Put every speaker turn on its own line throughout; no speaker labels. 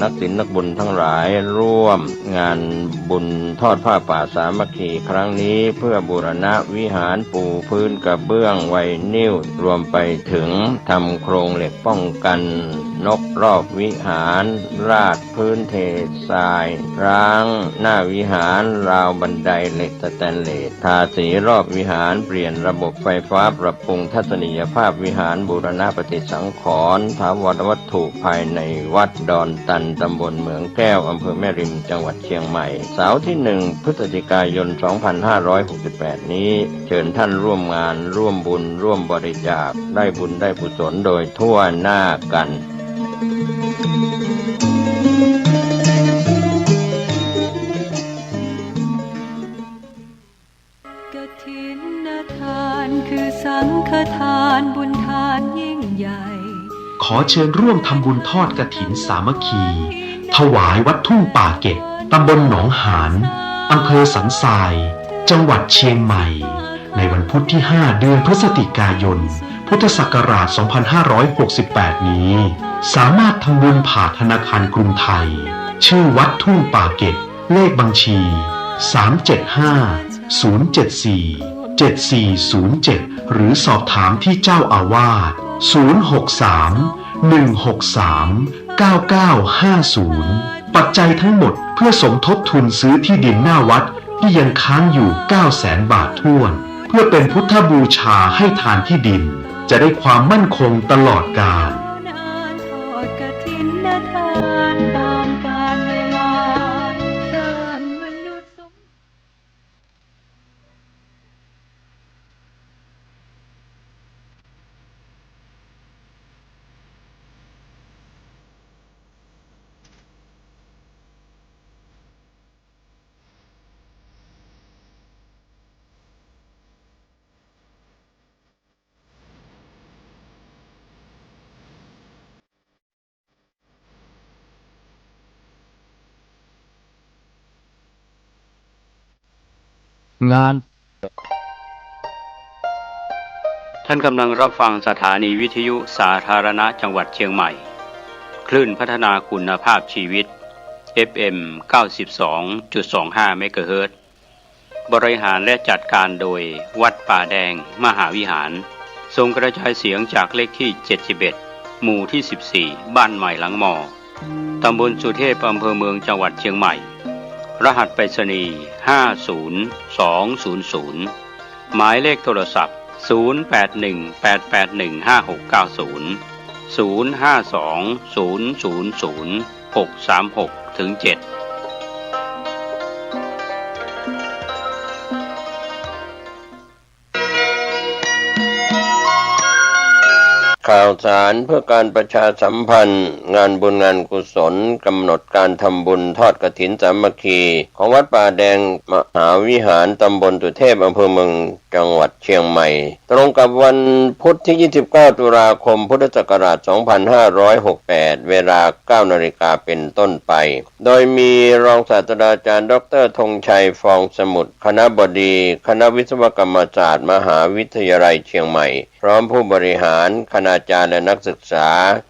นักศิลป์นักบุญทั้งหลายร่วมงานบุญทอดผ้าป่าสามัคคีครั้งนี้เพื่อบูรณะวิหารปูพื้นกระเบื้องไวนิลรวมไปถึงทำโครงเหล็กป้องกันนกรอบวิหารราดพื้นเททรายร้างหน้าวิหารราวบันไดเหล็กสแตนเลสทาสีรอบวิหารเปลี่ยนระบบไฟฟ้าปรับปรุงทัศนียภาพวิหารบูรณะปฏิสังขรณ์ถาวรวัตถุภายในวัดดอนตันตำบลเหมืองแก้วอำเภอแม่ริมจังหวัดเชียงใหม่เสาร์ที่1 พฤศจิกายน 2568 นี้เชิญท่านร่วมงานร่วมบุญร่วมบริจาคได้บุญได้กุศลโดยทั่วหน้ากัน
กฐินทานคือสังฆทานบุญทานยิ่งใหญ่
ขอเชิญร่วมทำบุญทอดกฐินสามัคคีถวายวัดทุ่งป่าเก็บตำบลหนองหานอำเภอสันทรายจังหวัดเชียงใหม่ในวันพุธที่ 5 เดือนพฤศจิกายนพุทธศักราช 2568 นี้สามารถทำบุญผ่านธนาคารกรุงไทยชื่อวัดทุ่งป่าเก็บเลขบัญชี 375-074-7407 หรือสอบถามที่เจ้าอาวาส 063-163-9950 ปัจจัยทั้งหมดเพื่อสมทบทุนซื้อที่ดินหน้าวัดที่ยังค้างอยู่ 900,000 บาทถ้วนเพื่อเป็นพุทธบูชาให้ทานที่ดินจะได้ความมั่นคงตลอดกาล
งานท่านกำลังรับฟังสถานีวิทยุสาธารณะจังหวัดเชียงใหม่คลื่นพัฒนาคุณภาพชีวิต FM 92.25 เมกะเฮิรตซ์บริหารและจัดการโดยวัดป่าแดงมหาวิหารส่งกระจายเสียงจากเลขที่ 71 หมู่ที่ 14 บ้านใหม่หลังมอตำบลสุเทพอำเภอเมืองจังหวัดเชียงใหม่รหัสไปรษณีย์ 50200 หมายเลขโทรศัพท์ 081881881569 052000636-7
ข่าวสารเพื่อการประชาสัมพันธ์งานบุญงานกุศลกำหนดการทำบุญทอดกฐินสามัคคีของวัดป่าแดงมหาวิหารตำบลสุเทพอำเภอเมืองจังหวัดเชียงใหม่ตรงกับวันพุธที่ 29 ตุลาคมพุทธศักราช 2568 เวลา 9 นาฬิกาเป็นต้นไปโดยมีรองศาสตราจารย์ดร.ธงชัยฟองสมุทรคณบดีคณะวิศวกรรมศาสตร์มหาวิทยาลัยเชียงใหม่พร้อมผู้บริหารคณาจารย์และนักศึกษา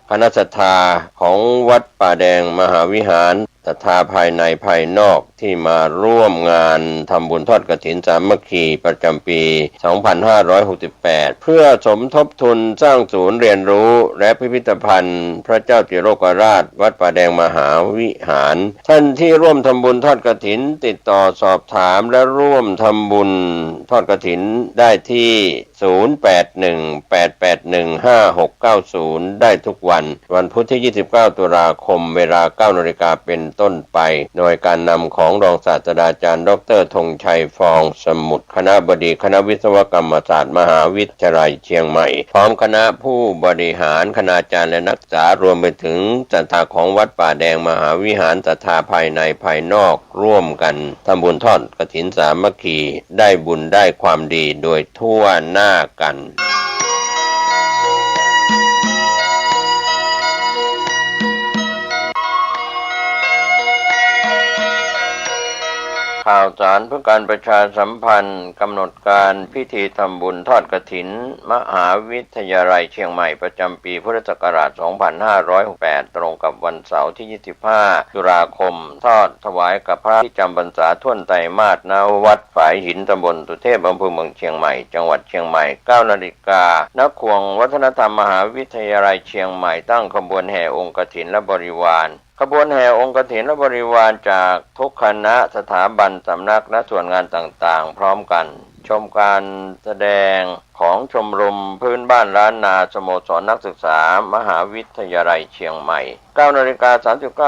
คณะศรัทธาของวัดป่าแดงมหาวิหารศรัทธาภายในภายนอกที่มาร่วมงานทำบุญทอดกฐินสามัคคีประจำปี 2568 เพื่อสมทบทุนสร้างศูนย์เรียนรู้และพิพิธภัณฑ์พระเจ้าจิโรกราชวัดป่าแดงมหาวิหารท่านที่ร่วมทำบุญทอดกฐินติดต่อสอบถามและร่วมทำบุญทอดกฐินได้ที่ 0818815690 ได้ทุกวันพุธที่ 29 ตุลาคมเวลา 9 นาฬิกาเป็นต้นไปโดยการนำของรองศาสตราจารย์ดร.ธงชัยฟองสมุทรคณบดีคณะวิศวกรรมศาสตร์มหาวิทยาลัยเชียงใหม่พร้อมคณะผู้บริหารคณาจารย์และนักศึกษารวมไปถึงศรัทธาของวัดป่าแดงมหาวิหารศรัทธาภายในภายนอกร่วมกันทำบุญทอดกฐินสามัคคีได้บุญได้ความดีโดยทั่วหน้ากัน ข ข่าวสารเพื่อการประชาสัมพันธ์กำหนดการพิธีทำบุญทอดกฐินมหาวิทยาลัยเชียงใหม่ประจำปีพุทธศักราช 2568 ตรงกับวันเสาร์ที่ 25 ตุลาคมทอดถวายกับพระที่จำพรรษาท่วนไตรมาส ณ วัดฝายหินตำบลสุเทพอำเภอเมืองเชียงใหม่จังหวัดเชียงใหม่ 9 นาฬิกาณ ควงวัฒนธรรมมหาวิทยาลัยเชียงใหม่ตั้งขบวนแห่องค์กฐินและบริวารขบวนแห่องค์กฐินและบริวารจากทุกคณะสถาบันสำนักและส่วนงานต่างๆพร้อมกันชมการแสดงของชมรมพื้นบ้านล้านนาสโมสรนักศึกษามหาวิทยาลัยเชียงใหม่ 9 นาฬิกา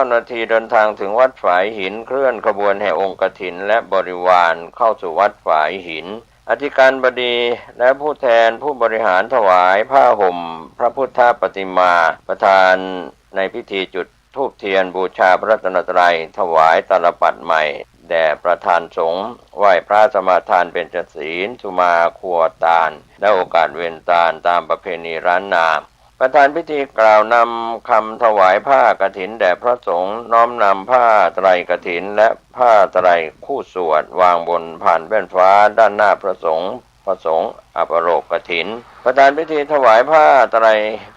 39 นาทีเดินทางถึงวัดฝายหินเคลื่อนขบวนแห่องค์กฐินและบริวารเข้าสู่วัดฝายหินอธิการบดีและผู้แทนผู้บริหารถวายผ้าห่มพระพุทธปฏิมาประธานในพิธีจุดธูปเทียนบูชาพระรัตนตรัยถวายตาลปัดใหม่แด่ประธานสงฆ์ไหว้พระสมาทานเบญจศีลสุมาครัวตาลและโอกาสเวนตาลตามประเพณีร้านนาประธานพิธีกล่าวนำคำถวายผ้ากฐินแด่พระสงฆ์น้อมนำผ้าไตรกฐินและผ้าไตรคู่สวดวางบนผ่านแว่นฟ้าด้านหน้าพระสงฆ์อัปโรกกฐินประธานพิธีถวายผ้าไตร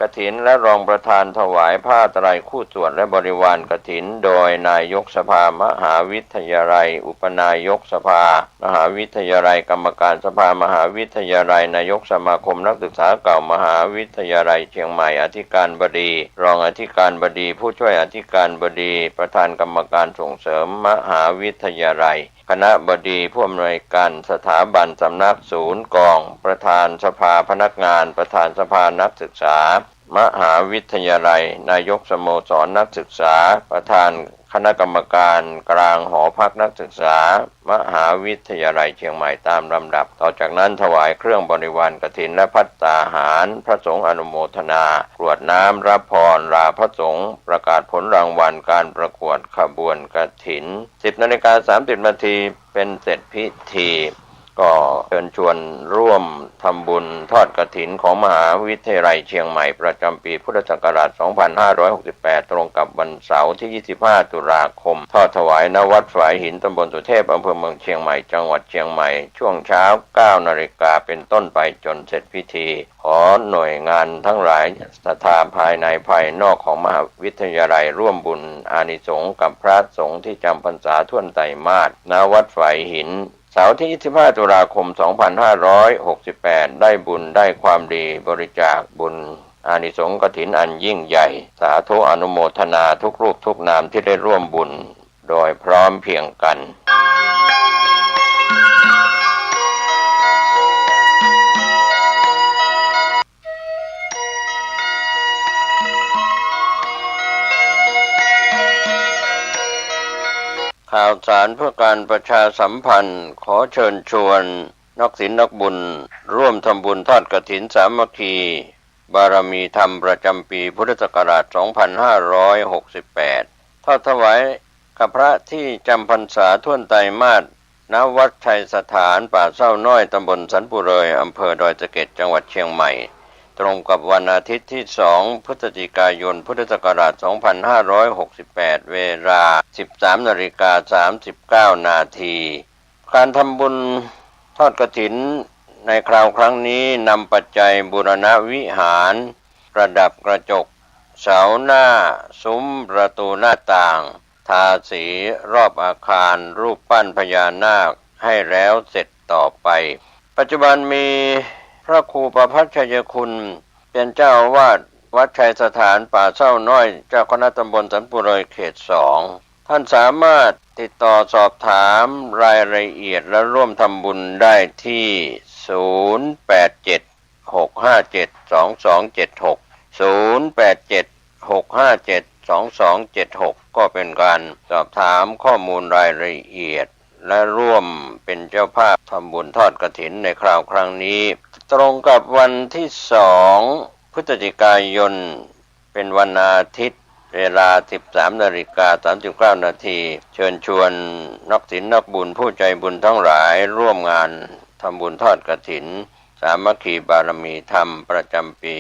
กฐินและรองประธานถวายผ้าไตรคู่สวดและบริวารกฐินโดยนายกสภามหาวิทยาลัยอุปนายกสภามหาวิทยาลัยกรรมการสภามหาวิทยาลัยนายกสมาคมนักศึกษาเก่ามหาวิทยาลัยเชียงใหม่อธิการบดีรองอธิการบดีผู้ช่วยอธิการบดีประธานกรรมการส่งเสริมมหาวิทยาลัยคณะบดีผู้อำนวยการสถาบันสำนักศูนย์กองประธานสภาพนักงานประธานสภานักศึกษามหาวิทยาลัยนายกสโมสรนักศึกษาประธานคณะกรรมการกลางหอพักนักศึกษามหาวิทยาลัยเชียงใหม่ตามลำดับต่อจากนั้นถวายเครื่องบริวารกฐินและภัตตาหารพระสงฆ์อนุโมทนากรวดน้ำรับพรลาพระสงฆ์ประกาศผลรางวัลการประกวดขบวนกฐิน 10 นาฬิกา 30 นาทีเป็นเสร็จพิธีก็เชิญชวนร่วมทำบุญทอดกฐินของมหาวิทยาลัยเชียงใหม่ประจำปีพุทธศักราช 2568 ตรงกับวันเสาร์ที่ 25 ตุลาคมทอดถวายณวัดฝายหินตำบลสุเทพอำเภอเมืองเชียงใหม่จังหวัดเชียงใหม่ช่วงเช้า 9 นาฬิกาเป็นต้นไปจนเสร็จพิธีขอหน่วยงานทั้งหลายศรัทธาภายในภายนอกของมหาวิทยาลัยร่วมบุญอานิสงส์กับพระสงฆ์ที่จำพรรษาท่วนไตรมาสณวัดฝายหินเสาร์ที่ 25 ตุลาคม 2568 ได้บุญได้ความดีบริจาคบุญอานิสงส์กฐินอันยิ่งใหญ่สาธุอนุโมทนาทุกรูปทุกนามที่ได้ร่วมบุญโดยพร้อมเพรียงกันข่าวสารเพื่อการประชาสัมพันธ์ขอเชิญชวนนักศีลนักบุญร่วมทำบุญทอดกฐินสามัคคีบารมีธรรมประจำปีพุทธศักราช 2568 ทอดถวายกับพระที่จำพรรษาท่วนไตรมาส ณ วัดชัยสถานป่าเศร้าน้อยตำบลสันปุเรยอำเภอดอยสะเก็ดจังหวัดเชียงใหม่ตรงกับวันอาทิตย์ที่ 2 พฤศจิกายน พุทธศักราช 2568 เวลา 13:39 นาที การทำบุญทอดกฐินในคราวครั้งนี้นำปัจจัยบูรณวิหารประดับกระจกเสาหน้าซุ้มประตูหน้าต่างทาสีรอบอาคารรูปปั้นพญานาคให้แล้วเสร็จต่อไปปัจจุบันมีพระครูประภัชชัยคุณเป็นเจ้าอาวาสวัดชัยสถานป่าเศร้าน้อยเจ้าคณะตำบลสันปุเรยเขต 2ท่านสามารถติดต่อสอบถามรายละเอียดและร่วมทำบุญได้ที่ 087-657-2276 087-657-2276 ก็เป็นการสอบถามข้อมูลรายละเอียดและร่วมเป็นเจ้าภาพทำบุญทอดกฐินในคราวครั้งนี้ตรงกับวันที่ 2 พฤศจิกายนเป็นวันอาทิตย์เวลา 13:39 นาทีเชิญชวนนักศีลนักบุญผู้ใจบุญทั้งหลายร่วมงานทำบุญทอดกฐิน สามัคคีบารมีธรรมประจำปี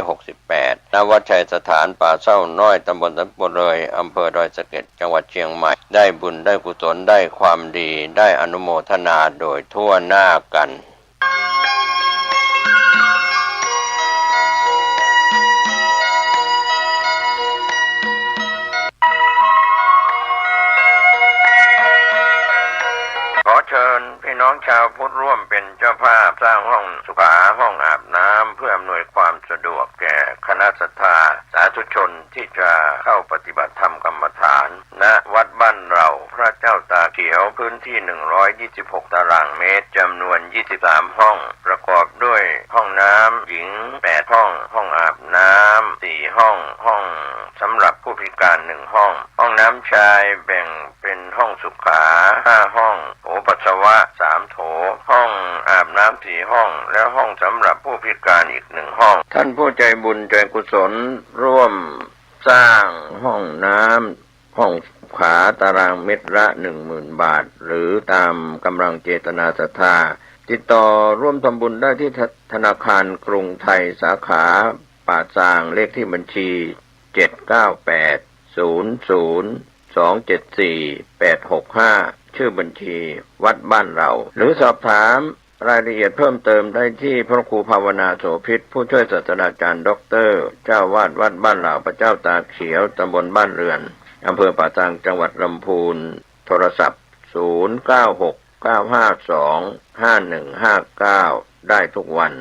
2568 ณ วัดชัยสถานป่าเศร้าน้อยตำบลสันปุเรยอำเภอดอยสะเก็ดจังหวัดเชียงใหม่ได้บุญได้กุศลได้ความดีได้อนุโมทนาโดยทั่วหน้ากันขอเชิญพี่น้องชาวพุทธร่วมเป็นเจ้าภาพสร้างห้องสุขาห้องอาบน้ำเพื่ออำนวยความสะดวกแก่คณะศรัทธาสาธุชนที่จะเข้าปฏิบัติธรรมกรรมฐานณวัดบ้านเราพระเจ้าตาเขียวพื้นที่126ตารางเมตรจำนวน23ห้องประกอบด้วยห้องน้ำหญิง8ห้องห้องอาบน้ำ4ห้องห้องสำหรับผู้พิการ1ห้องห้องน้ำชายแบ่งเป็นห้องสุขา5ห้องโถปัสสาวะ3โถห้องอาบน้ำ4ห้องและห้องสำหรับผู้พิการอีก1ห้องท่านผู้ใจบุญใจกุศลร่วมสร้างห้องน้ำห้องขาตารางเมตรละ 10,000 บาทหรือตามกำลังเจตนาศรัทธาติดต่อร่วมทำบุญได้ที่ธนาคารกรุงไทยสาขาป่าซางเลขที่บัญชี79800274865ชื่อบัญชีวัดบ้านเราหรือสอบถามรายละเอียดเพิ่มเติมได้ที่พระครูภาวนาโสภิตผู้ช่วยศาสตราจารย์ด็อกเตอร์เจ้าวาดวัดบ้านเราพระเจ้าตาเขียวตำบลบ้านเรือนอำเภอป่าซางจังหวัดลำพูนโทรศัพท์0969525159ได้ทุกวัน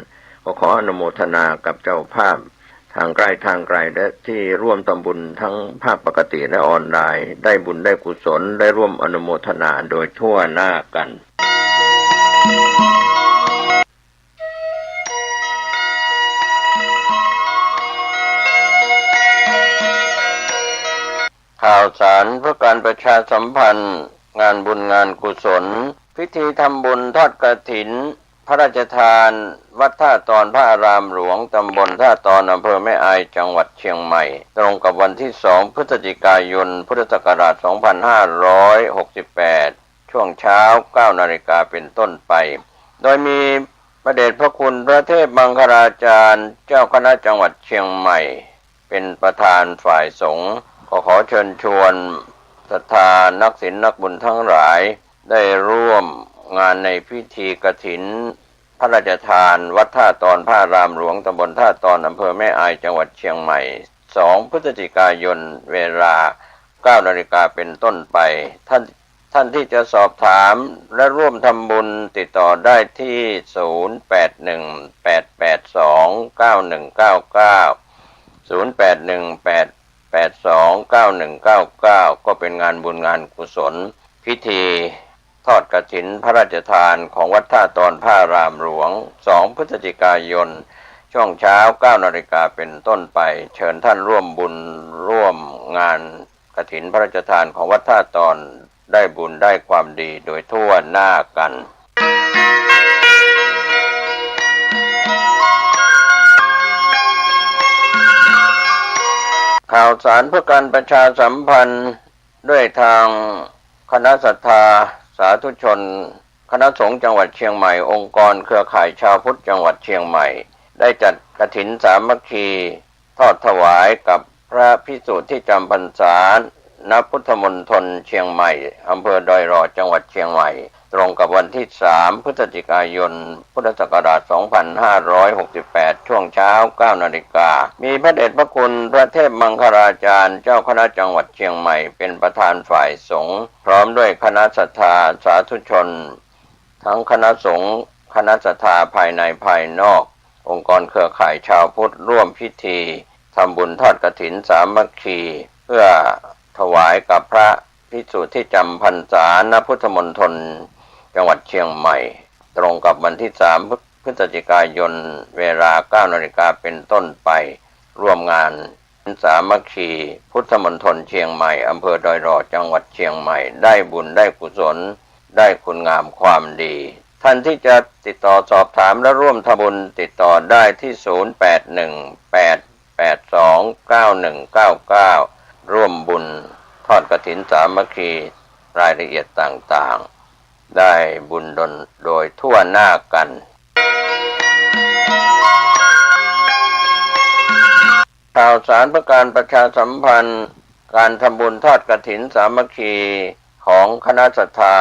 ขออนุโมทนากับเจ้าภาพทางใกล้ทางไกลและที่ร่วมทำบุญทั้งภาคปกติและออนไลน์ได้บุญได้กุศลได้ร่วมอนุโมทนาโดยทั่วหน้ากันข่าวสารเพื่อการประชาสัมพันธ์งานบุญงานกุศลพิธีทำบุญทอดกฐินพระราชทานวัดท่าตอนพระอารามหลวงตำบลท่าตอนอำเภอแม่อายจังหวัดเชียงใหม่ตรงกับวันที่2พฤศจิกายนพุทธศักราช2568ช่วงเช้า 9 นาฬิกาเป็นต้นไปโดยมีพระเดชพระคุณพระเทพมังคลาจารย์เจ้าคณะจังหวัดเชียงใหม่เป็นประธานฝ่ายสงฆ์ขอเชิญชวนศรัทธานักศีลนักบุญทั้งหลายได้ร่วมงานในพิธีกฐินพระราชทานวัดท่าตอนพระอารามหลวงตำบลท่าตอนอำเภอแม่อายจังหวัดเชียงใหม่2พฤศจิกายนเวลา 9 นาฬิกาเป็นต้นไปท่านที่จะสอบถามและร่วมทำบุญติดต่อได้ที่0818829199 ก็เป็นงานบุญงานกุศลพิธีทอดกฐินพระราชทานของวัดท่าตอนพระอารามหลวง2พฤศจิกายนช่วงเช้า 9 นาฬิกาเป็นต้นไปเชิญท่านร่วมบุญร่วมงานกฐินพระราชทานของวัดท่าตอนได้บุญได้ความดีโดยทั่วหน้ากันข่าวสารเพื่อการประชาสัมพันธ์ด้วยทางคณะศรัทธาสาธุชนคณะสงฆ์จังหวัดเชียงใหม่องค์กรเครือข่ายชาวพุทธจังหวัดเชียงใหม่ได้จัดกฐินสามัคคีทอดถวายกับพระภิกษุที่จำพรรษาณพุทธมณฑลเชียงใหม่อำเภอดอยรอจังหวัดเชียงใหม่ตรงกับวันที่3พฤศจิกายนพุทธศักราช2568ช่วงเช้า 9 นาฬิกามีพระเดชพระคุณพระเทพมังคลาจารย์เจ้าคณะจังหวัดเชียงใหม่เป็นประธานฝ่ายสงฆ์พร้อมด้วยคณะศรัทธาสาธุชนทั้งคณะสงฆ์คณะศรัทธาภายในภายนอกองค์กรเครือข่ายชาวพุทธร่วมพิธีทำบุญทอดกฐินสามัคคีเพื่อถวายกับพระภิกษุที่จำพรรษาณพุทธมณฑลจังหวัดเชียงใหม่ตรงกับวันที่3พฤศจิกายนเวลา 9 นาฬิกาเป็นต้นไปร่วมงานสามัคคีพุทธมณฑลเชียงใหม่อำเภอดอยรอจังหวัดเชียงใหม่ได้บุญได้กุศลได้คุณงามความดีท่านที่จะติดต่อสอบถามและร่วมทำบุญติดต่อได้ที่0818829199ร่วมบุญทอดกฐินสามัคคีรายละเอียดต่างๆได้บุญโดยทั่วหน้ากัน ข่าวสารเพื่อการประชาสัมพันธ์การทำบุญทอดกฐินสามัคคีของคณะศรัทธา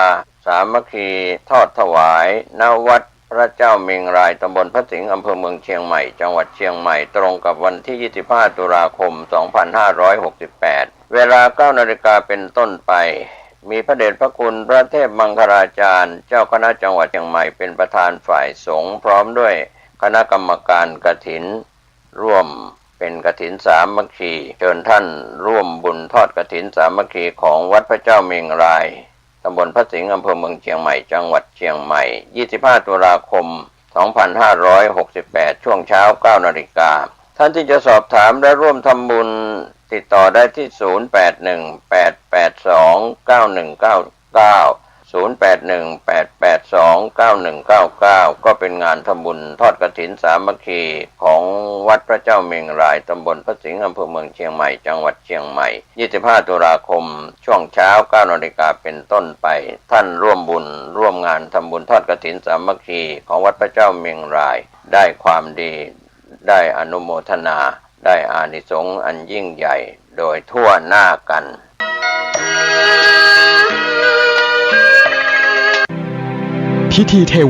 สามัคคีทอดถวายณวัดพระเจ้าเมงรายตำบลพระสิงห์อำเภอเมืองเชียงใหม่จังหวัดเชียงใหม่ตรงกับวันที่ 25 ตุลาคม 2568 เวลา 9 นาฬิกาเป็นต้นไปมีพระเดชพระคุณพระเทพมังคลาจารย์เจ้าคณะจังหวัดเชียงใหม่เป็นประธานฝ่ายสงฆ์พร้อมด้วยคณะกรรมการกฐินร่วมเป็นกฐินสามัคคีเชิญท่านร่วมบุญทอดกฐินสามัคคีของวัดพระเจ้าเมงรายตำบลพระสิงห์อำเภอเมืองเชียงใหม่จังหวัดเชียงใหม่ 25 ตุลาคม 2568 ช่วงเช้า 9 นาฬิกาท่านที่จะสอบถามและร่วมทำบุญติดต่อได้ที่ 0818829199 0818829199 ก็เป็นงานทำบุญทอดกฐินสามัคคีของวัดพระเจ้าเมงรายตำบลพระสิงห์อำเภอเมืองเชียงใหม่จังหวัดเชียงใหม่ 25 ตุลาคมช่วงเช้า 9 นาฬิกาเป็นต้นไปท่านร่วมบุญร่วมงานทำบุญทอดกฐินสามัคคีของวัดพระเจ้าเมงรายได้ความดีได้อนุโมทนาได้อานิสงส์อันยิ่งใหญ่โดยทั่วหน้ากัน
พิธีเทว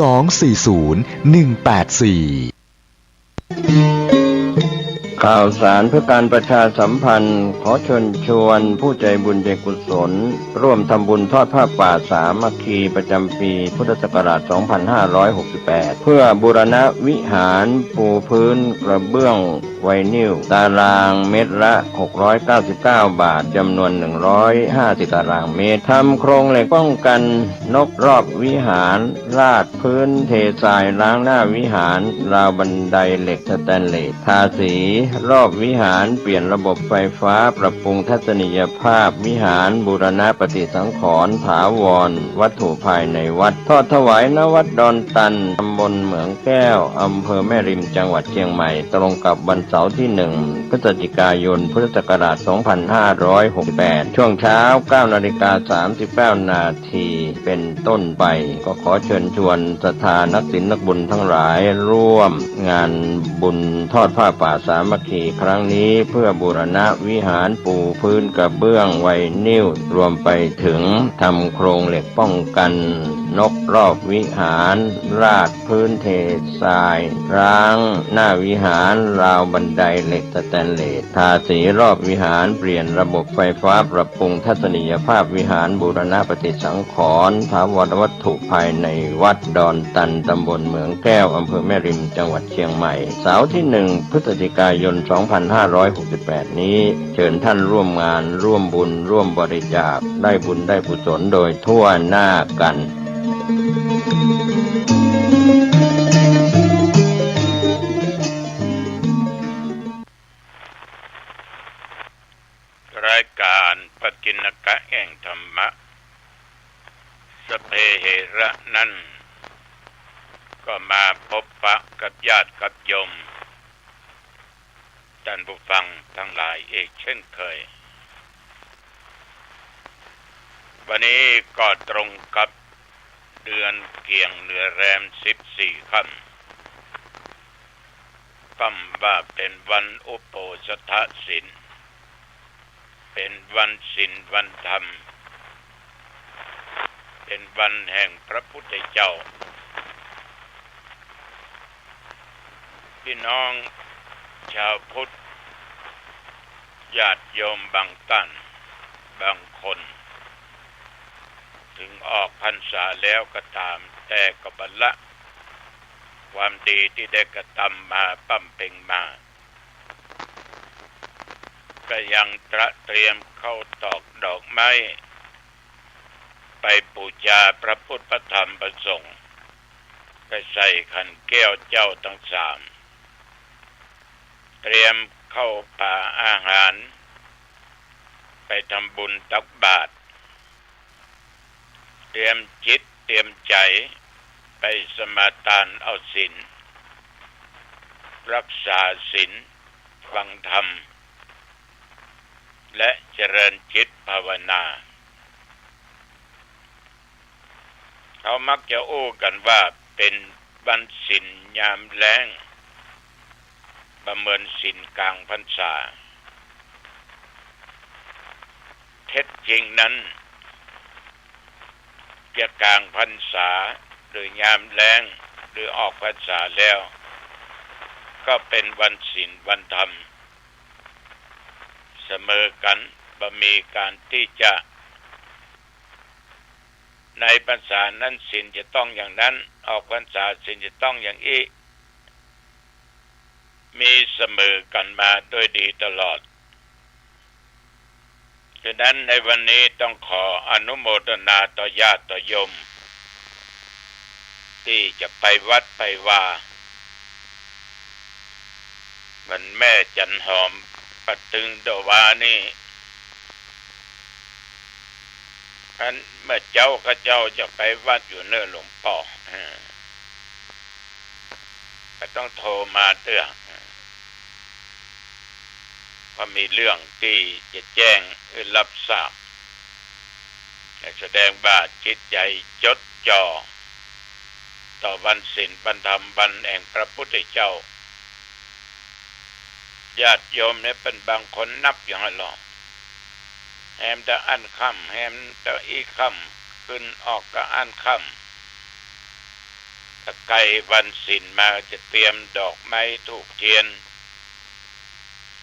240-184
ข่าวสารเพื่อการประชาสัมพันธ์ขอเชิญชวนผู้ใจบุญใจกุศลร่วมทำบุญทอดผ้าป่าสามัคคีประจำปีพุทธศักราช 2568 เพื่อบูรณะวิหารปูพื้นกระเบื้องไวนิลตารางเมตรละ 699 บาทจำนวน 150 ตารางเมตรทำโครงเหล็กป้องกันนกรอบวิหารราดพื้นเททรายล้างหน้าวิหารราวบันไดเหล็กสแตนเลสทาสีรอบวิหารเปลี่ยนระบบไฟฟ้าปรับปรุงทัศนียภาพวิหารบูรณะปฏิสังขรณ์ถาวรวัตถุภายในวัดทอดถวายณวัดดอนตันตำบลเหมืองแก้วอำเภอแม่ริมจังหวัดเชียงใหม่ตรงกับวันเสาร์ที่ 1 พฤศจิกายนพุทธศักราช 2568 ช่วงเช้า 9:39 นาทีเป็นต้นไปก็ขอเชิญชวนศรัทธานักศีลนักบุญทั้งหลายร่วมงานบุญทอดผ้าป่าสามัคคีครั้งนี้เพื่อบูรณะวิหารปูพื้นกระเบื้องไวนิลรวมไปถึงทำโครงเหล็กป้องกันนกรอบวิหารราดพื้นเททรายร้างหน้าวิหารราวบันไดเหล็กสแตนเลสทาสีรอบวิหารเปลี่ยนระบบไฟฟ้าปรับปรุงทัศนียภาพวิหารบูรณะปฏิสังขรณ์ถาวรวัตถุภายในวัดดอนตันตำบลเหมืองแก้วอำเภอแม่ริมจังหวัดเชียงใหม่เสาร์ที่ 1 พฤศจิกายน 2568 นี้เชิญท่านร่วมงานร่วมบุญร่วมบริจาคได้บุญได้กุศลโดยทั่วหน้ากัน
รายการปกิณกะแห่งธรรมะสเพเหระนั้นก็มาพบปะกับญาติกับโยมท่านผู้ฟังทั้งหลายเอกเช่นเคยวันนี้ก็ตรงกับเดือนเกี่ยงเดือนแรม14 ค่ำว่าเป็นวันอุโปสถศีลเป็นวันศีลวันธรรมเป็นวันแห่งพระพุทธเจ้าพี่น้อง ชาวพุทธญาติโยมบางท่านบางคนถึงออกพรรษาแล้วก็ตามแต่ก็บรรละความดีที่ได้กระทำมาปั้มเป่งมาก็ยังเตรียมเข้าตอกดอกไม้ไปบูชาพระพุทธพระธรรมพระสงฆ์ไปใส่ขันแก้วเจ้าทั้งสามเตรียมเข้าป่าอาหารไปทำบุญตักบาตรเตรียมจิตเตรียมใจไปสมาทานเอาศีลรักษาศีลฟังธรรมและเจริญจิตภาวนาเขามักจะอู้กันว่าเป็นวันศีลยามแล้งประเมินศีลกลางพรรษาเท็จจริงนั้นจะกลางพรรษาหรือยามแล้งหรือออกพรรษาแล้วก็เป็นวันศีลวันธรรมเสมอกันบ่มีการที่จะในพรรษานั้นศีลจะต้องอย่างนั้นออกพรรษาศีลจะต้องอย่างนี้มีเสมอกันมาโดยดีตลอดฉะนั้นในวันนี้ต้องขออนุโมทนาต่อญาติต่อโยมที่จะไปวัดไปว่ามันแม่จันหอมปะตึงดวานี่ท่านเมื่อเจ้าข้าเจ้าจะไปวัดอยู่เนื้อหลวงป่อก็ต้องโทรมาเตือนเพราะมีเรื่องที่จะแจ้งรับทราบแสดงว่าจิตใจจดจ่อต่อวันศีลวันธรรมวันแห่งพระพุทธเจ้าญาติโยมเนี่ยเป็นบางคนนับอย่างไรหรอแฮมตะอันค่ำแฮมตะอีค่ำขึ้นออกก็อันค่ำตะไกวันศีลมาจะเตรียมดอกไม้ธูปเทียน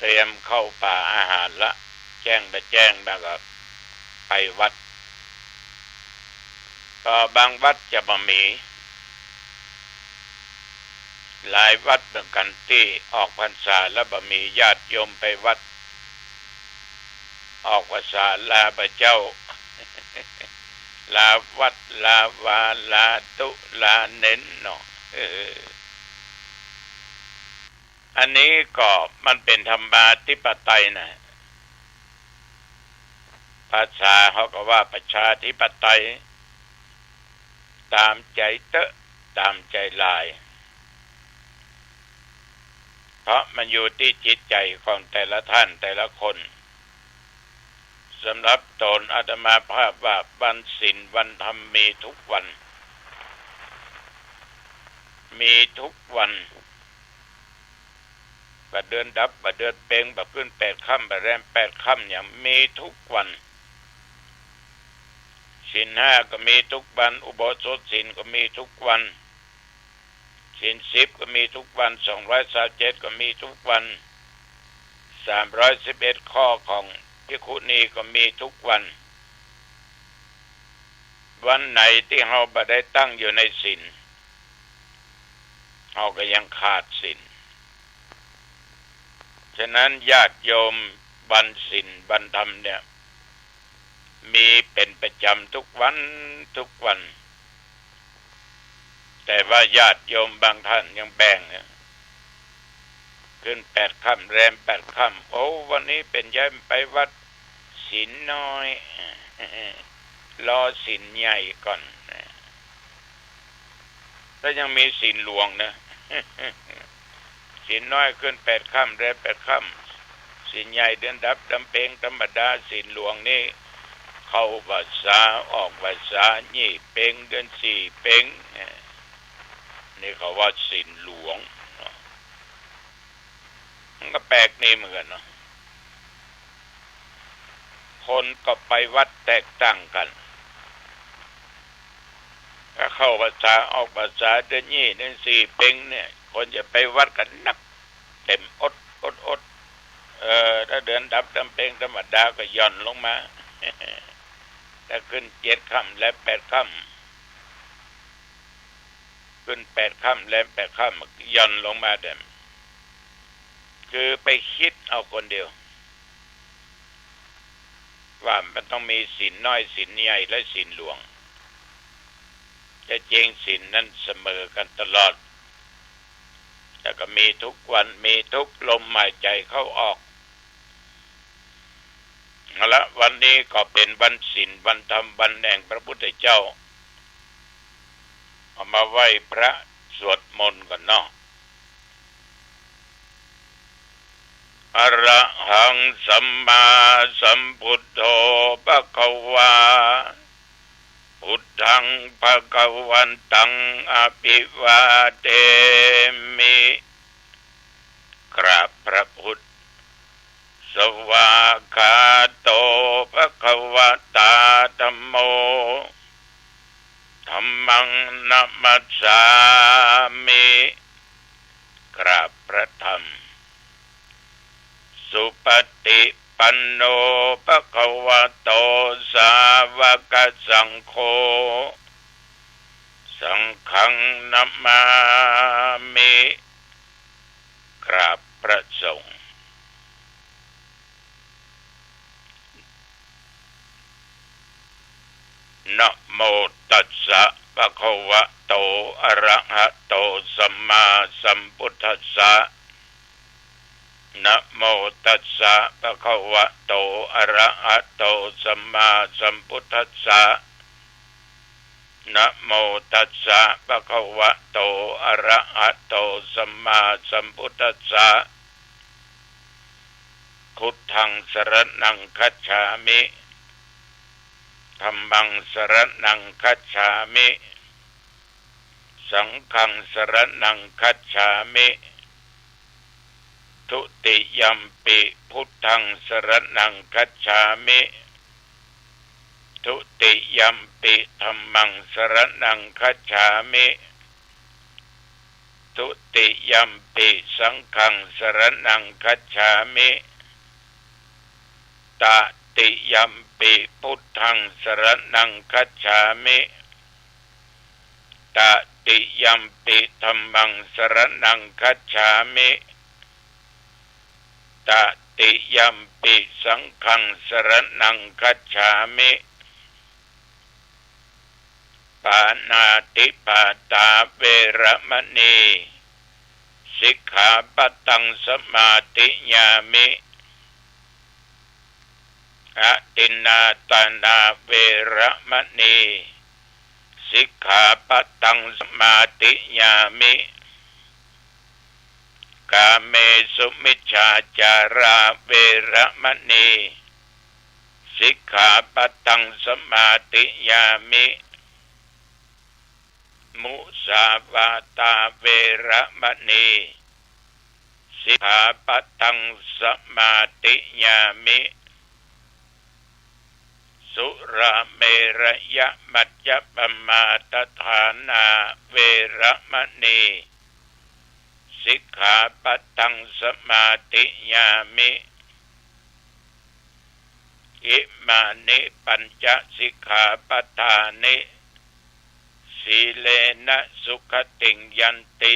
เตรียมเข้าป่าอาหารละแจ้งแล้วก็ไปวัดก็บางวัดจะบ่มีหลายวัดเหมือนกันที่ออกพรรษาแล้วบ่มีญาติโยมไปวัดออกพรรษาลาพระเจ้า ลาวัดลาวาลาตุลาเน้นเนาะอันนี้ก็มันเป็นธรรมาธิปไตยนะภาษาเขาก็ว่าประชาธิปไตยตามใจเตอะตามใจลายเพราะมันอยู่ที่จิตใจของแต่ละท่านแต่ละคนสำหรับตนอาตมาภาพว่าวันศีลวันธรรมมีทุกวันมีทุกวันบัดเดือนดับบัดเดือนเพ็งบัดขึ้น8 ค่ำบัดแรม8 ค่ำอย่างมีทุกวันศีล 5ก็มีทุกวันอุโบสถศีลก็มีทุกวันศีล 10ก็มีทุกวัน237ก็มีทุกวัน311ข้อของภิกขุณีก็มีทุกวันวันไหนที่เฮาบ่ได้ตั้งอยู่ในศีลเฮาก็ยังขาดศีลฉะนั้นญาติโยมวันศีลวันธรรมเนี่ยมีเป็นประจำทุกวันแต่ว่าญาติโยมบางท่านยังแบ่งขึ้น8 ค่ำแรม8 ค่ำโอ้วันนี้เป็นย้ายไปวัดศีลน้อยรอศีลใหญ่ก่อนแล้วยังมีศีลหลวงนะศีลน้อยขึ้น8 ค่ำแรม8 ค่ำศีลใหญ่เดือนดับดำเพ็งธรรมดาศีลหลวงนี่เข้าพรรษาออกพรรษายี่เพ็งเดือน4 เพ็งนี่เขาว่าศีลหลวงมันก็แปลกนี่เหมือนกันเนาะคนก็ไปวัดแตกต่างกันถ้าเข้าพรรษาออกพรรษาเดือน2 เดือน4 เพ็งเนี่ยคนจะไปวัดกันนักเต็มอด อดถ้าเดือนดับดำเพลงธรรมดาก็ย่อนลงมา ถ้าขึ้น7 ค่ำและ8 ค่ำขึ้น8 ค่ำและ8 ค่ำย่อนลงมาเดิมคือไปคิดเอาคนเดียวว่ามันต้องมีศีลน้อยศีลใหญ่และศีลหลวงจะจริงศีลนั้นเสมอกันตลอดแต่ก็มีทุกวันมีทุกลมหายใจเข้าออกละวันนี้ก็เป็นวันศีลวันธรรมวันแห่งพระพุทธเจ้าเอามาไหว้พระสวดมนต์ก่อนเนาะอะระหังสัมมาสัมพุทโธภควาพุทธังภควันตังอภิวาเทมิกราบพระพุทธสวากขาโตภควตาธัมโมธัมมังนัมมัสสามิกราบพระธรรมสุปฏิปันโนภควโตสาวกสังโฆสังฆังนัมมามิกราบพระสงฆ์นะโมตัสสะภะคะวะโตอะระหะโตสัมมาสัมพุทธัสสะนะโมตัสสะภะคะวะโตอะระหะโตสัมมาสัมพุทธัสสะนะโมตัสสะภะคะวะโตอะระหะโตสัมมาสัมพุทธัสสะพุทธังสรณังคัจฉามิธัมมังสรณังคัจฉามิสังฆังสรณังคัจฉามิทุติยัมปิพุทธังสรณังคัจฉามิทุติยัมปิธัมมังสรณังคัจฉามิทุติยัมปิสังฆังสรณังคัจฉามิตติยัมปิพุทธังสรณังคัจฉามิตติยัมปิธัมมังสรณังคัจฉามิตติยัมปิสังฆังสรณังคัจฉามิปานาติปาตาเวระมณีสิกขาปัตตังสมาธิญามิอะตินนาตานาเวระมณีสิกขาปัตตังสมาธิญามิกาเมสุมิจฉาจาราเวระมณีสิกขาปัตตังสมาธิญามิมุสาวาตาเวระมณีสิกขาปัตตังสมาธิญามิสุราเมรยะมัจจปมาทฐานาเวระมณีสิกขาปัตตังสมาธิญามิอิมานิปัญจสิกขาปัฏฐานิสีเลนะสุขติงยันติ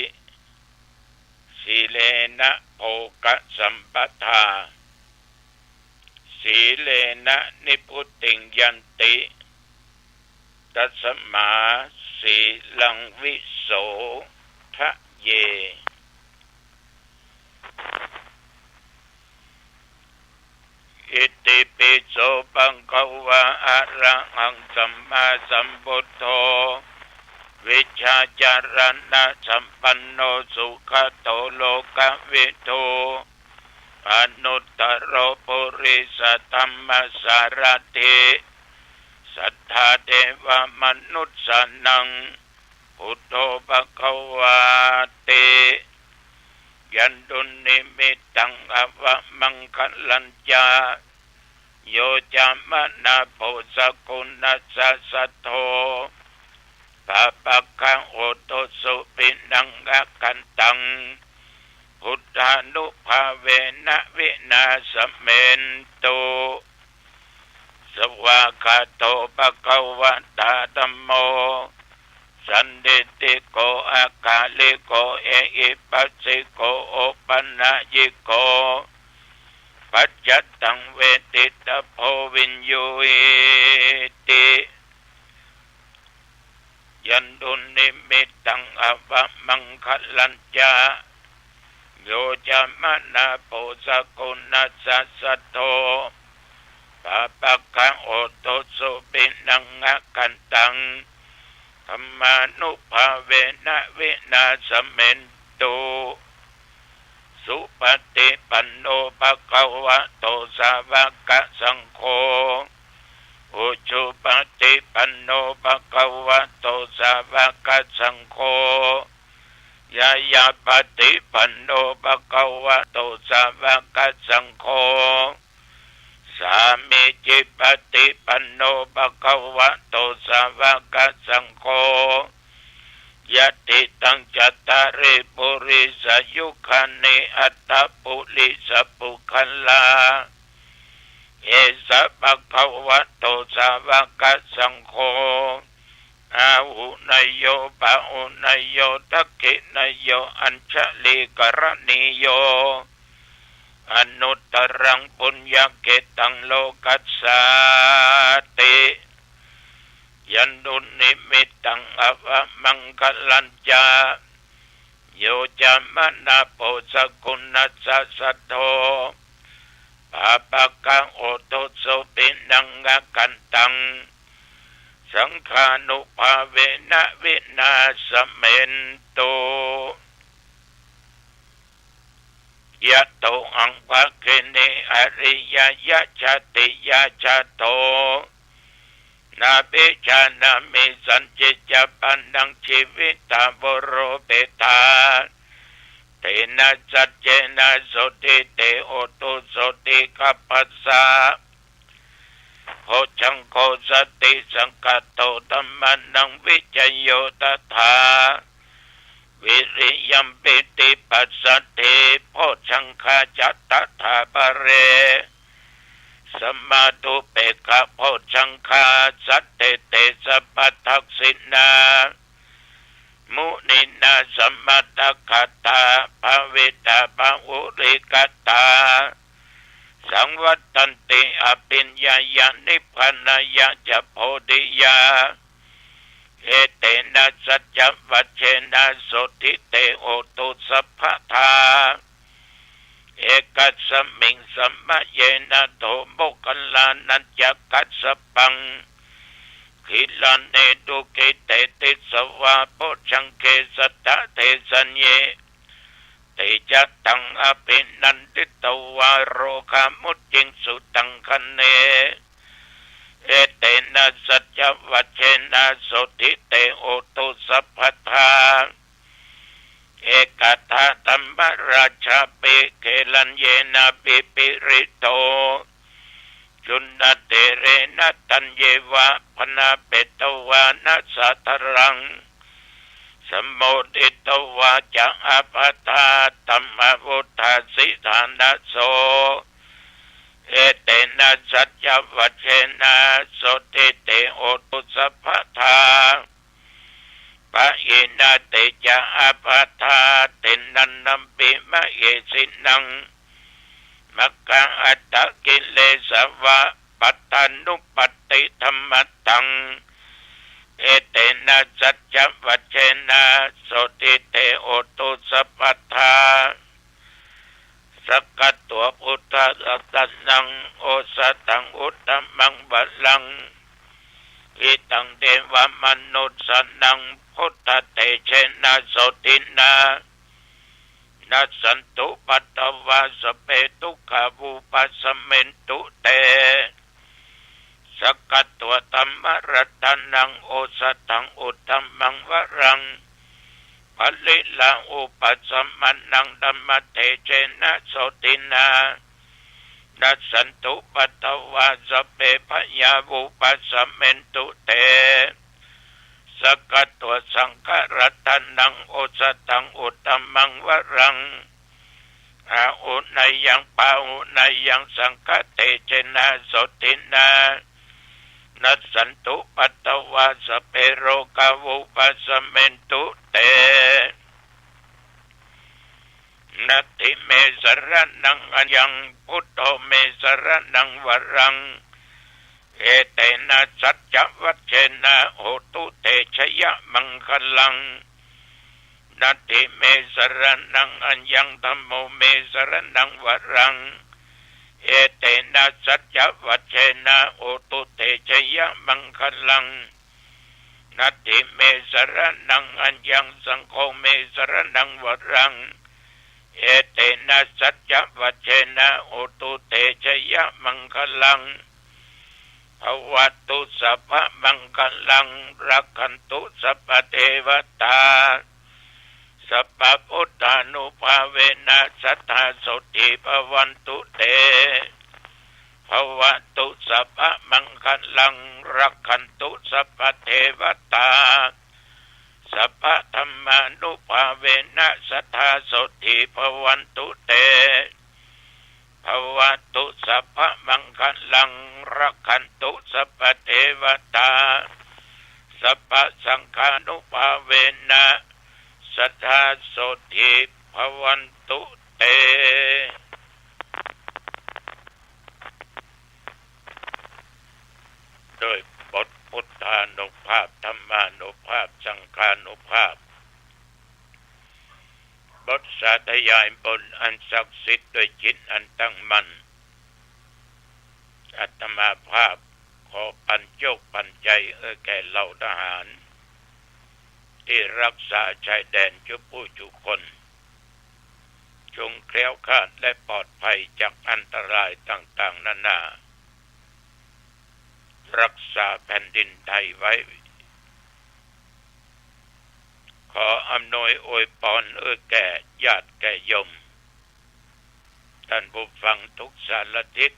สีเลนะโภคสัมปทาสีเลนะนิพุติงยันติตัสมาสีลังวิโสทะเยอิติปิโสปังคะวะอะระหังสัมมาสัมพุทโธวิชชาจารณะสัมปันโนสุขโตโลกวิทูอนุตตรปุริสธรรมสารถิสัทธาเทวมนุษย์สนังพุทโธภควาติยันตุนิมิตังอวมังคลัญจาโยจามนาโพสกุณัสสะโทปะปะคังโอโตสุปินังอคันตัง พุทธานุภาเวนะวินาสเมนตุสวากาโตภะคะวะตาธัมโมสันติติโกอากาลิโกเอหิปัสสิโกโอปัญญญิโกปัจจัตตังเวทิตาโพวินยูอิติยันตุนิมิตตังอวะมังคลัญจาโยจามนาโพสกุณัสสะสัทโธปะปะกะโอโตสุปินังอะกันตังธัมมานุภาเวนะวินาสเมนตุสุปฏิปันโนภะคะวะโตสาวกสังโฆอุชุปฏิปันโนภะคะวะโตสาวกสังโฆยายาปฏิปันโนภะคะวะโตสาวกสังโฆสามิจิปฏิปันโนภะคะวะโตสาวกสังโฆยะติตังจัตตาริปุริสยุคานิอัตตปุริสปุคัลลาเอสะภะคะวะโตสาวกสังโฆอาหุนยโยปะหุนยโยทักขินยโยอัญชลิกรณิโยอนุตตรังปุญญเกตังโลกัสสาติยันตุนิมิตตังอวะมังคลัญจาโยจามนาโพสกุณัสสะสัทโธปะปะกะโอโตโสปินังอะกันตังสังฆานุภาเวนะวินาสเมนตุยะโตอังภะเกเนอริยยะชาติยะชาโตนาเปชานามิสัญจิจปันดังชีวิตาบโรเปตาเตนะสัจเจนะโสติเตโอตุโสติกัปปัสสะโพชังโคสติสังกัตโตธัมมานังวิจโยตถาวิริยัมปิติปัสสติโพชังคาจัตตถาปะเรสมาธุเปกะโพชังคาสัตเตเตสัพพทักษินามุนินาสัมมาตคตาภเวตาภอุริกตาสังวัตตันติอภิญญายานิพพานายะจะโพธิยาเอเตนะสัจจวัชเชนะโสติเตโอตุสัพพทาเอกัสสมิงสัมมะเยนะโตโมกัลลานัญจกัสสปังขิลาเนตุเกเตติสวะโพชังเกสัตตะเทสัญเยเตจัตตังอภินันติตวาโรคามุจจิงสุตังคันเนเอเตนะสัจจวัชเชนะโสติเตโอตุสัพพทาเอกทาธัมมราชาเปเกลัญเยนะปิปิริโตจุนนเตเรนะตัญเยวะพนาเปตวานะสัทรังสมโมติตวาจะอภัตตาธัมมวุฒาสิธานะโสเอเตนะสัจจวัชเชนะโสติเตโอตุสัพพทาปะอินาเตจะอภัตตาเตนันนัมปิมะเยสินังมัคคะอัตตกิเลสวะปัตตานุปัตติธรรมตังเอเตนะสัจจวัชเชนะโสติเตโอตุสัพพทาสกัตตัวพุทธะตัสนังโอสตังอุตตมังบัลลังอิตังเทวมนุสสนังพุทธเตเชนะโสตินานัสสันตุปัตตวาสเปตุขาวูปัสเมนตุเตสกัตตัวธัมมรัตนังโอสตังอุตตมังวรังภลิลาอุปัสสมันังธัมมเตเชนะโสตินานัสสันตุปัตตวาสเปพยาวูปัสสเมนตุเตสกัตตัวสังฆรัตนังโอสตังอุตตมังวรัง ภ อาอุนัยยังปาอุนัยยังสังฆเตเจนะโสตินานัสสันตุปัตตวาสเปโรกาวุปัสเมนตุเตนัตติเมสรนังอัญญังพุทโธเมสรนังวรังเอเตนะสัจจวัชเชนะโหตุเตชยมังคลังนัตติเมสรนังอัญญังธัมโมเมสรนังวรังเอเตนะสัจจวัชเชนะโหตุเตชยมังคลังนัตติเมสรนังอัญญังสังโฆเมสรนังวรังเอเตนะสัจจวัชเชนะโหตุเตชยมังคลังภวัตุสัพพะมังคลังรักขันตุสัพพเทวตาสัพพพุทธานุภาเวนะสัทธาโสติภวันตุเตภวตุสัพพะมังคลังรักขันตุสัพพเทวตาสัพพธัมมานุภาเวนะสัทธาโสติภวันตุเตภวตุสัพพะมังคลังรักขันตุสัพพเทวตาสัพพสังฆานุภาเวนะสัทธาโสติภวันตุเตโดยบทพุทธานุภาพธรรมานุภาพสังฆานุภาพบทสาธยายบนอันศักดิ์สิทธิ์ด้วยจิตอันตั้งมั่นอาตมาภาพขอปันโยกปันใจแก่เหล่าทหารที่รักษาชายแดนทุกผู้ทุกคนจงแคล้วคลาดและปลอดภัยจากอันตรายต่างๆนานารักษาแผ่นดินไทยไว้ขออำนวยอวยพรแก่ญาติแก่โยมท่านผู้ฟังทุกสารทิศ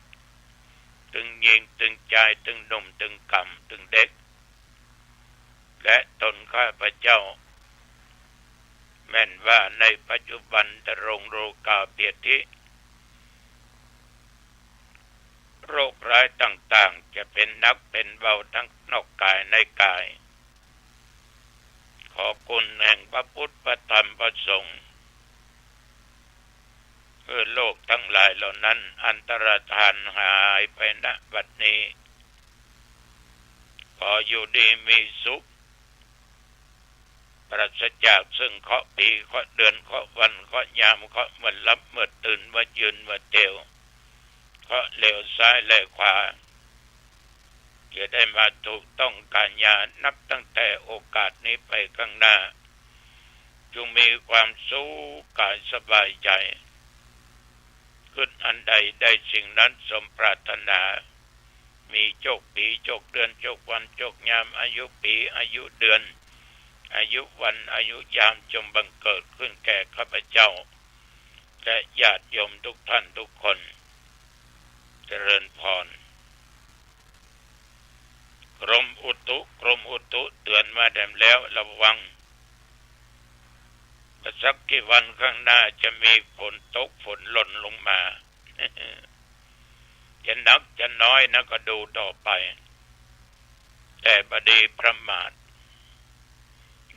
ตึงหญิงตึงชายตึงหนุ่มตึงกำตึงเด็กและตนข้าพเจ้าแม่นว่าในปัจจุบันดำรงโรคาเพียทิโรคร้ายต่างๆจะเป็นนักเป็นเบาทั้งนอกกายในกายขอคุณแห่งพระพุทธพระธรรมพระสงฆ์เพื่อโลกทั้งหลายเหล่านั้นอันตรธานหายไปณบัดนี้ขออยู่ดีมีสุขปราศจากซึ่งเคราะห์ปีเคราะห์เดือนเคราะห์วันเคราะห์ยามเคราะห์เมื่อลับเมื่อตื่นเมื่อยืนเมื่อเตียวเคราะห์เลวซ้ายและขวาจะได้มาถูกต้องการงานนับตั้งแต่โอกาสนี้ไปข้างหน้าจงมีความสุขกายสบายใจขึ้นอันใดได้สิ่งนั้นสมปรารถนามีโชคปีโชคเดือนโชควันโชคยามอายุปีอายุเดือนอายุวันอายุยามจงบังเกิดขึ้นแก่ข้าพเจ้าและญาติโยมทุกท่านทุกคนเจริญพรกรมอุตุเตือนมาแดมแล้วระวังสักกี่วันข้างหน้าจะมีฝนตกฝนหล่นลงมา จะนักจะน้อยนะก็ดูต่อไปแต่บดีประมาท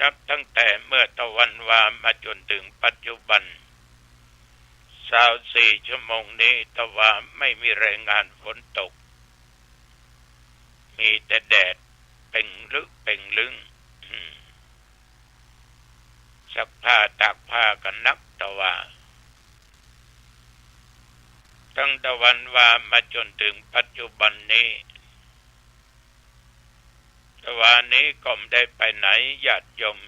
นับตั้งแต่เมื่อตะวันวามาจนถึงปัจจุบัน24 ชั่วโมงนี้ตะวันไม่มีรายงานฝนตกมีแต่แดดเป่งลึงซักผ้าตากผ้ากันนักตะวันตั้งตะวันวามาจนถึงปัจจุบันนี้ตะวันนี้ก็ไม่ได้ไปไหนญาติโยม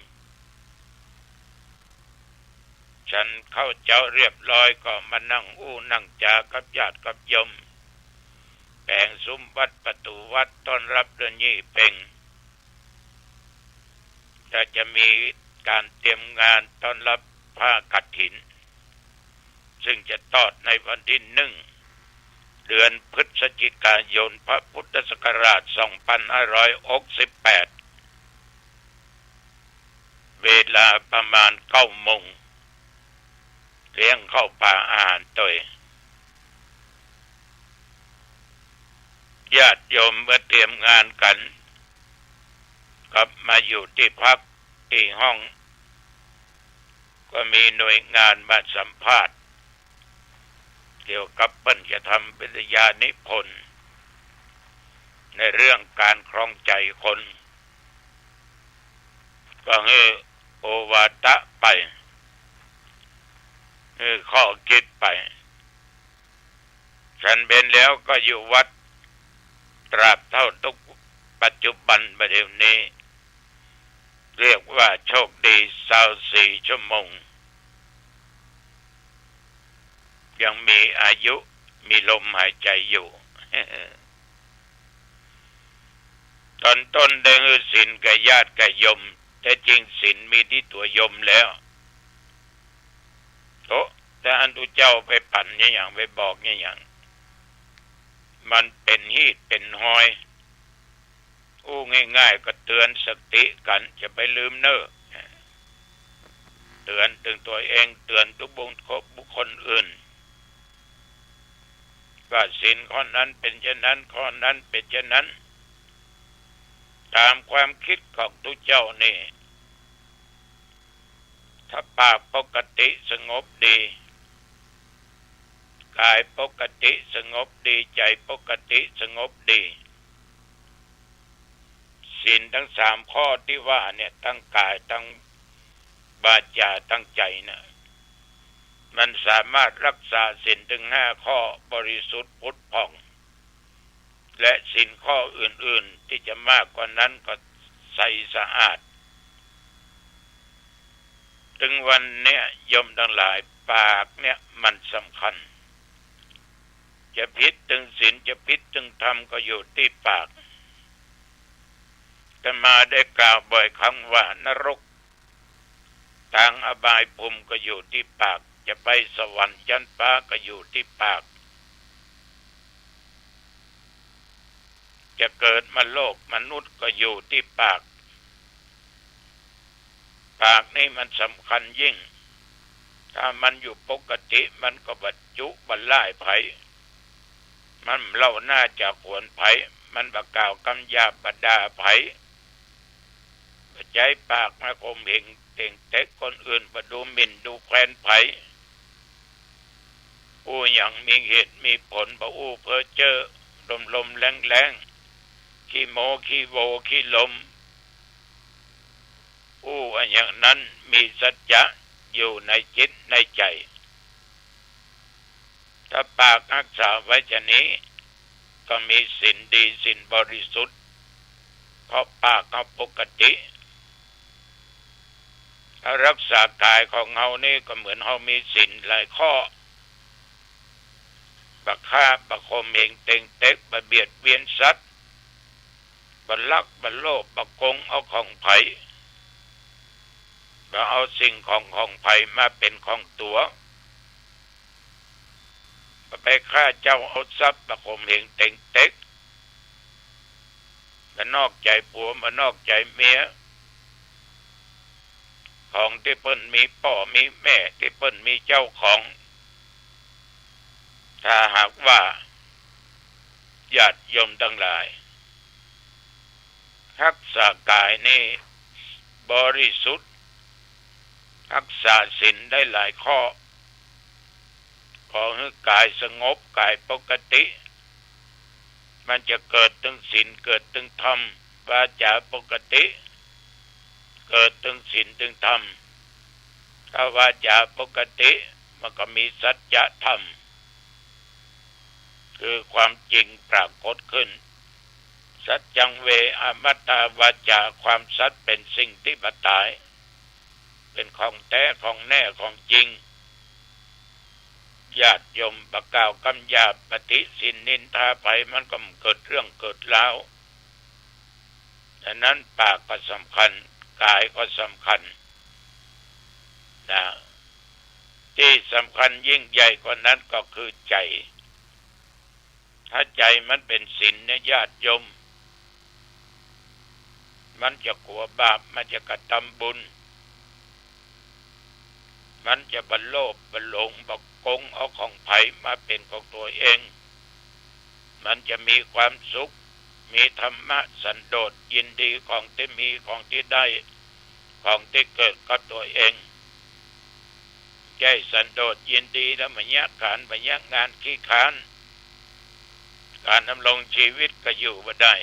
ฉันเข้าเจ้าเรียบร้อยก็มานั่งนั่งจากับญาติกับโยมแปลงซุ้มวัดประตูวัดต้อนรับเดือนยี่เป่งจะมีการเตรียมงานต้อนรับผ้ากฐินซึ่งจะทอดในวันที่1 เดือนพฤศจิกายนพระพุทธศักราช 2568 เวลาประมาณ 9 โมง เลี้ยงเข้าป่าอาหารตัวญาติโยมเมื่อเตรียมงานกันกลับมาอยู่ที่พักที่ห้องก็มีหน่วยงานมาสัมภาษณ์เกี่ยวกับเปิ้นจะทำปริญญานิพนธ์ในเรื่องการครองใจคนก็ให้โอวาทะไปให้ข้อคิดไปฉันเป็นแล้วก็อยู่วัดตราบเท่าทุกปัจจุบันประเดี๋ยวนี้เรียกว่าโชคดี24 ชั่วโมงยังมีอายุมีลมหายใจอยู่ ตอนต้นได้ให้ศีลกับญาติกับโยมแต่จริงศีลมีที่ตัวโยมแล้วโตแต่อันตุเจ้าไปปั่นอย่างไปบอกอย่างมันเป็นฮีดเป็นหอยง่ายๆก็เตือนสติกันจะไปลืมเน้อเตือนถึงตัวเองเตือนทุกบุคคลอื่นว่าศีลข้อนั้นเป็นเช่นนั้นข้อนั้นเป็นเช่นนั้นตามความคิดของทุกเจ้านี่ถ้าปากปกติสงบดีกายปกติสงบดีใจปกติสงบดีศีลทั้ง3 ข้อที่ว่าเนี่ยทั้งกายทั้งวาจาทั้งใจนะมันสามารถรักษาศีลถึง5 ข้อบริสุทธิ์ผุดผ่องและศีลข้ออื่นๆที่จะมากกว่านั้นก็ใสสะอาดถึงวันเนี้ยโยมทั้งหลายปากเนี่ยมันสำคัญจะพิษถึงศีลจะพิษถึงธรรมก็อยู่ที่ปากแต่มาได้กล่าวบ่อยครั้งว่านรกทางอบายภูมิก็อยู่ที่ปากจะไปสวรรค์ชั้นฟ้าก็อยู่ที่ปากจะเกิดมาโลกมนุษย์ก็อยู่ที่ปากปากนี่มันสำคัญยิ่งถ้ามันอยู่ปกติมันก็บรรจุบรรล่ายไผมันเล่าหน้าจากขวนไผมันบะกล่าวคำหยาบบด่าไผใจปากมาข่มเหงเต่งเต็กคนอื่นประดูหมิ่นดูแคลนไผอย่างมีเหตุมีผลบ่เพ้อเจ้อลมแรงขี้โมขี้โวขี้ลมอย่างนั้นมีสัจจะอยู่ในจิตในใจถ้าปากรักษาไว้จะนี้ก็มีศีลดีศีลบริสุทธิ์เพราะปากเขาปกติถ้ารักษากายของเฮานี่ก็เหมือนเฮามีศีลหลายข้อบักฆ่าบักข่มเหงเต็งเต็กบักเบียดเบียนสัตว์บักลักบักโลภบักโกงเอาของไผบักเอาสิ่งของไผมาเป็นของตัวบักไปฆ่าเจ้าเอาทรัพย์บักข่มเหงเต็งเต็กบักนอกใจผัวบักนอกใจเมียของที่เพิ่นมีพ่อมีแม่ที่เพิ่นมีเจ้าของถ้าหากว่าญาติโยมทั้งหลายรักษากายนี่บริสุทธิ์รักษาศีลได้หลายข้อขอให้กายสงบกายปกติมันจะเกิดถึงศีลเกิดถึงธรรมวาจาปกติเกิดถึงศีลถึงธรรมถ้าวาจาปกติมันก็มีสัจจะธรรมคือความจริงปรากฏขึ้นสัจจังเวอมัตตาวาจาความสัตย์เป็นสิ่งที่บ่ตายเป็นของแท้ของแน่ของจริงญาติโยมบ่กล่าวคำหยาบปฏิสินนินทาไปมันก็เกิดเรื่องเกิดราวดังนั้นปากก็สำคัญกายก็สำคัญนะที่สำคัญยิ่งใหญ่กว่านั้นก็คือใจถ้าใจมันเป็นศีลเนี่ยญาติโยมมันจะกลัวบาปมันจะกระทำบุญม มันจะบรรโลภบรรหลงบักกงเอาของไผมาเป็นของตัวเอง มันจะมีความสุขมีธรรมะสันโดษยินดีของที่มีของที่ได้ของที่เกิดกับตัวเองใจสันโดษยินดีแล้วมันยักการมันยักงานขี้ค้านการดำรงชีวิตก็อยู่บ่ได้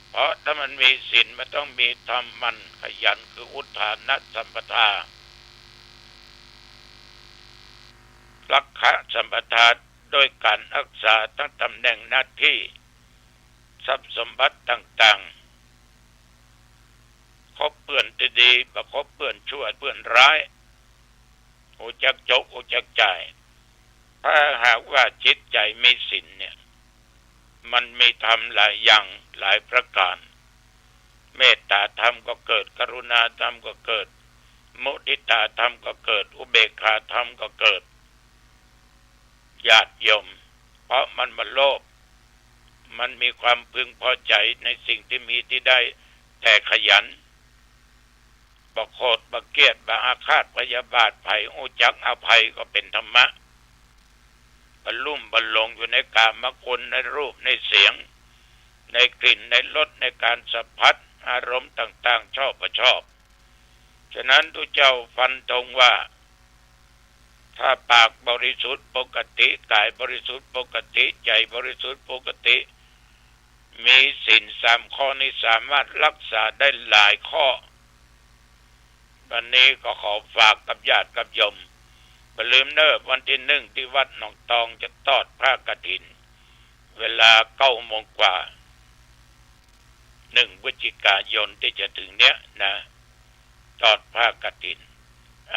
เพราะถ้ามันมีศีลมันต้องมีธรรมมันขยันคืออุทานะสัมปทารักษาสัมปทาโดยการรักษาทั้งตำแหน่งหน้าที่ทรัพย์สมบัติต่างๆคบเพื่อนดีๆประคบเพื่อนชั่วเพื่อนร้ายอุจักจกอุจักใจถ้าหากว่าจิตใจมีศีลเนี่ยมันมีธรรมหลายอย่างหลายประการเมตตาธรรมก็เกิดกรุณาธรรมก็เกิดมุทิตาธรรมก็เกิดอุเบกขาธรรมก็เกิดญาติโยมเพราะมันโลภมันมีความพึงพอใจในสิ่งที่มีที่ได้แต่ขยันบ่โกรธบ่เกลียดบ่อาฆาตพยาบาทภัยอุจักอภัยก็เป็นธรรมะบรรลุ่มบรรลงอยู่ในกามคุณในรูปในเสียงในกลิ่นในรสในการสัมผัสอารมณ์ต่างๆชอบบ่ชอบฉะนั้นทุกเจ้าฟันธงว่าถ้าปากบริสุทธิ์ปกติกายบริสุทธิ์ปกติใจบริสุทธิ์ปกติมีศีล3ข้อนี้สามารถรักษาได้หลายข้อวันนี้ก็ขอฝากกับญาติกับโยมอย่าลืมเนิ่วันที่1ที่วัดหนองตองจะทอดผ้ากฐินเวลา 9 โมงกว่า1 พฤศจิกายนที่จะถึงเนี้ยนะทอดผ้ากฐิน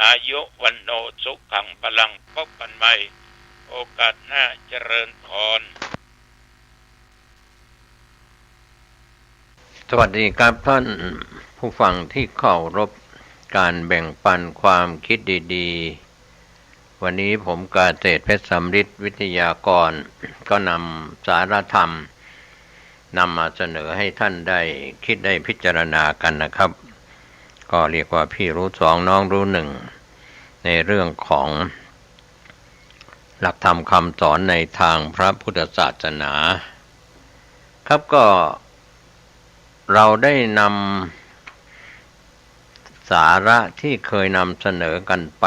อายุวันโนสุขังพลังพบกันใหม่โอกาสหน้าเจริญพร
สวัสดีครับท่านผู้ฟังที่เคารพการแบ่งปันความคิดดีๆวันนี้ผมกาเศษเพชรสำริดวิทยากรก็นำสาระธรรมนำมาเสนอให้ท่านได้คิดได้พิจารณากันนะครับก็เรียกว่าพี่รู้2น้องรู้1ในเรื่องของหลักธรรมคำสอนในทางพระพุทธศาสนาครับก็เราได้นำสาระที่เคยนำเสนอกันไป